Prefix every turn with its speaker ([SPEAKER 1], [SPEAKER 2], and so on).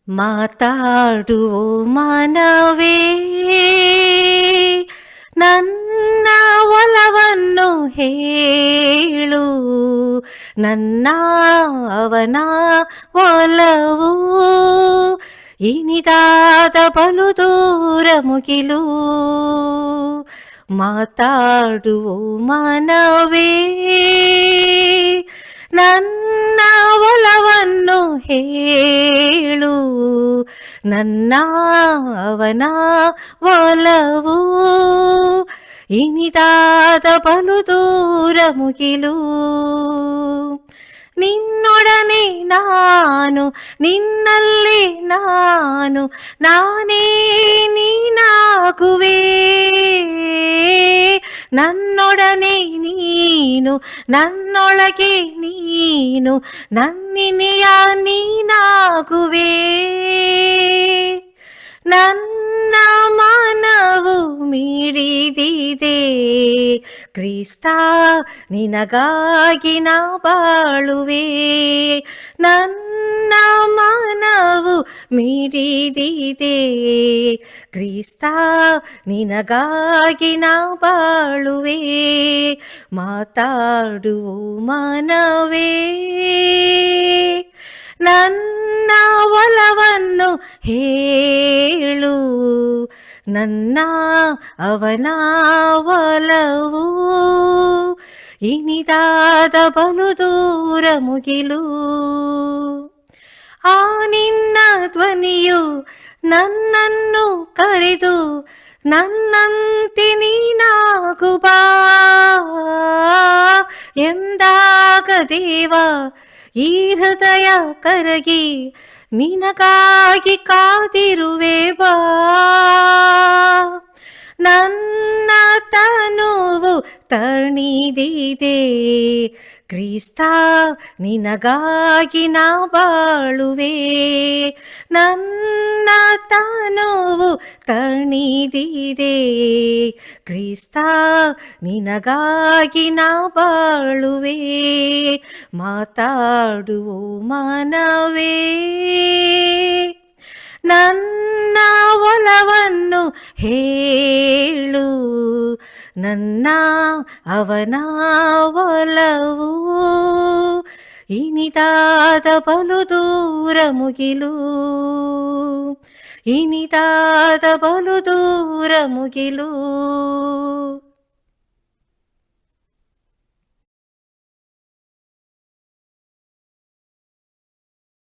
[SPEAKER 1] ಮಾತಾಡುವ ಮನವೇ ನನ್ನ ಒಲವನ್ನು ಹೇಳು, ನನ್ನ ಅವನ ಒಲವು ಇನಿದಾದ ಬಲು ದೂರ ಮುಗಿಲು. ಮಾತಾಡುವ ಮನವೇ ನನ್ನ ಒಲವನ್ನು ಹೇಳು, ನನ್ನ ಅವನ ಒಲವು ಇನಿದಾದ ಬಲು ದೂರ ಮುಗಿಲು. ನಿನ್ನೊಡನೆ ನಾನು, ನಿನ್ನಲ್ಲಿ ನಾನು, ನಾನೇ ನೀನಾಗುವೆ. ನನ್ನೊಡನೆ ನೀನು, ನನ್ನೊಳಗೆ ನೀನು, ನನ್ನಿನಿಯ ನೀನಾಗುವೆ. ನನ್ನ ಮನವು ಮಿಡಿದಿದೆ ಕ್ರಿಸ್ತ, ನಿನಗಾಗಿ ನಾ ಬಾಳುವೆ. ನನ್ನ ಮನವು ಮಿಡಿದಿದೆ ಕ್ರಿಸ್ತ, ನಿನಗಾಗಿ ನಾ ಬಾಳುವೆ. ಮಾತಾಡುವ ಮನವೇ ನನ್ನ ಒಲವನ್ನು ಹೇಳು, ನನ್ನ ಅವನ ಒಲವು ಇನಿದಾದ ಬಲು ದೂರ ಮುಗಿಲು. ಆ ನಿನ್ನ ಧ್ವನಿಯು ನನ್ನನ್ನು ಕರೆದು ನನ್ನಂತೆ ನೀನಾಗು ಬಾ ಎಂದಾಗ ದೇವ, ಈ ಹೃದಯ ಕರಗಿ ನಿನಗಾಗಿ ಕಾದಿರುವೆ ಬಾ. ನನ್ನ ತನುವು ತಣಿದಿದೆ ಕ್ರಿಸ್ತ, ನಿನಗಾಗಿ ನಾ ಬಾಳುವೆ. ನನ್ನ ತನುವು ತಣಿದಿದೆ ಕ್ರಿಸ್ತ, ನಿನಗಾಗಿ ನಾ ಬಾಳುವೆ. ಮಾತಾಡುವ ಮನವೇ ನನ್ನ ಒಲವನ್ನು ಹೇಳು, ನನ್ನ ಅವನ ಒಲವು ಇನಿದಾದ ಬಲು ದೂರ ಮುಗಿಲು, ಇನಿದಾದ ಬಲು ದೂರ ಮುಗಿಲು.